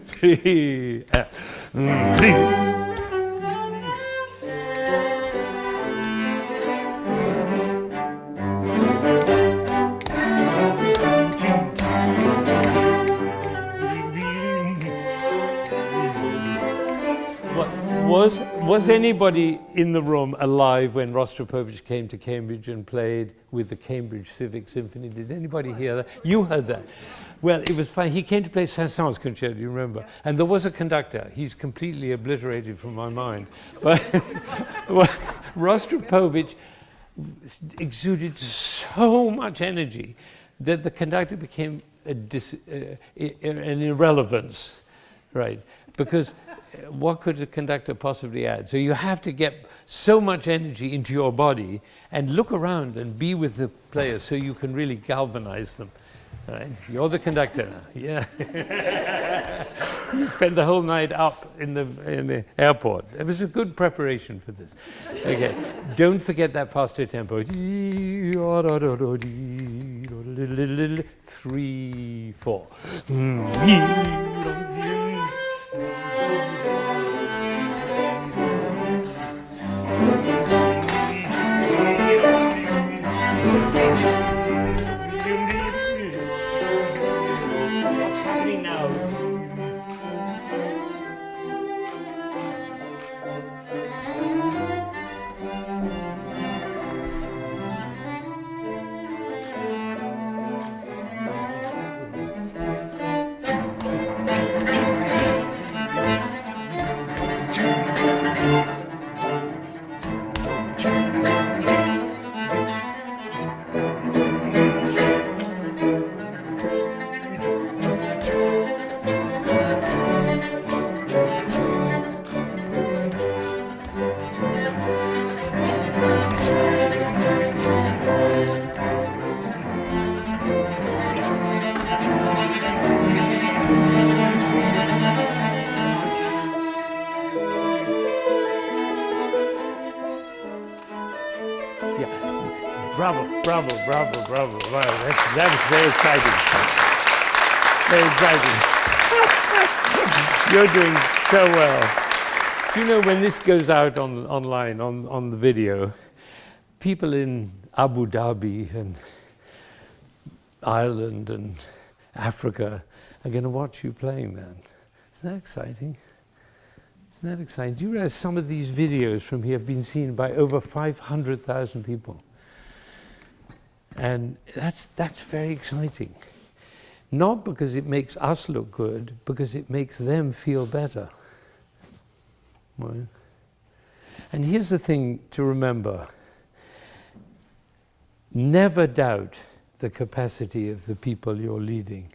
S1: 3, 3. Was anybody in the room alive when Rostropovich came to Cambridge and played with the Cambridge Civic Symphony? Did anybody hear that? You heard that. Well, it was fine. He came to play Saint-Saëns concerto, you remember? Yeah. And there was a conductor. He's completely obliterated from my mind. But Rostropovich exuded so much energy that the conductor became an irrelevance, right? Because what could a conductor possibly add? So you have to get so much energy into your body and look around and be with the players so you can really galvanize them. Right? You're the conductor now. Yeah. You spend the whole night up in the airport. It was a good preparation for this. Okay. Don't forget that faster tempo. 3, 4. What's happening now? bravo, bravo, bravo. Wow, that's very exciting. Very exciting. You're doing so well. Do you know when this goes out online, on the video, people in Abu Dhabi and Ireland and Africa are going to watch you playing that. Isn't that exciting? Isn't that exciting? Do you realize some of these videos from here have been seen by over 500,000 people? And that's very exciting. Not because it makes us look good, because it makes them feel better. Right? And here's the thing to remember. Never doubt the capacity of the people you're leading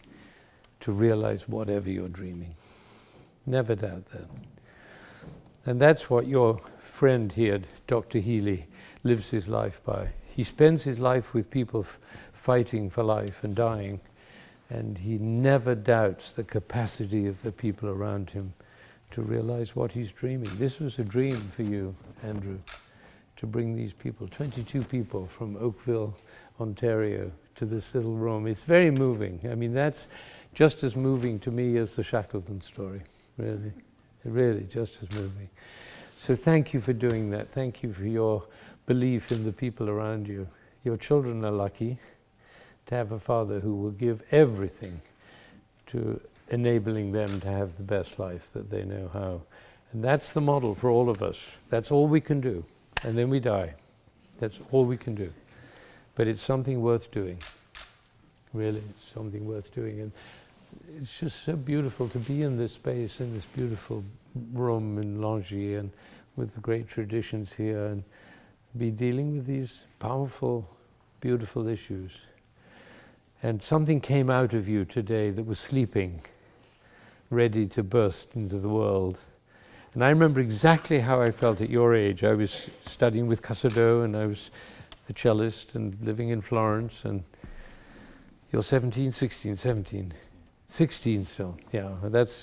S1: to realize whatever you're dreaming. Never doubt that. And that's what your friend here, Dr. Healy, lives his life by. He spends his life with people fighting for life and dying, and he never doubts the capacity of the people around him to realize what he's dreaming. This was a dream for you, Andrew, to bring these people, 22 people from Oakville, Ontario, to this little room. It's very moving. I mean, that's just as moving to me as the Shackleton story, really. Really, just as moving. So thank you for doing that. Thank you for your belief in the people around you. Your children are lucky to have a father who will give everything to enabling them to have the best life that they know how. And that's the model for all of us. That's all we can do. And then we die. That's all we can do. But it's something worth doing. Really, it's something worth doing. And it's just so beautiful to be in this space, in this beautiful room in Longy, and with the great traditions here, and be dealing with these powerful, beautiful issues. And something came out of you today that was sleeping, ready to burst into the world. And I remember exactly how I felt at your age. I was studying with Casado, and I was a cellist and living in Florence, and you're 17, 16, 17. 16 still, yeah.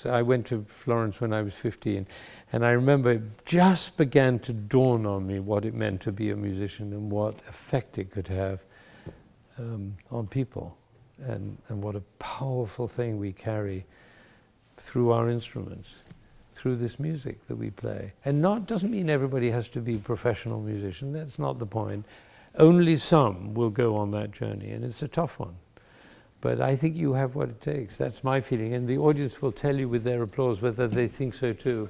S1: I went to Florence when I was 15, and I remember it just began to dawn on me what it meant to be a musician and what effect it could have on people, and what a powerful thing we carry through our instruments, through this music that we play. And doesn't mean everybody has to be a professional musician. That's not the point. Only some will go on that journey, and it's a tough one. But I think you have what it takes. That's my feeling. And the audience will tell you with their applause whether they think so too.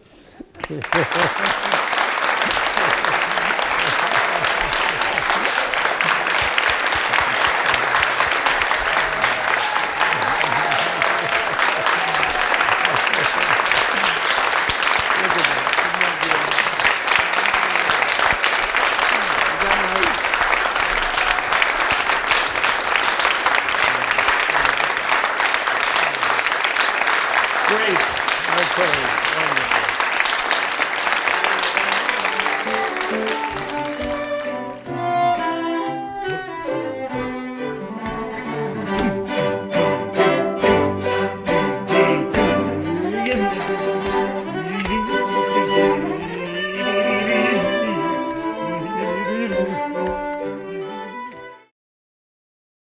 S1: Great. Okay.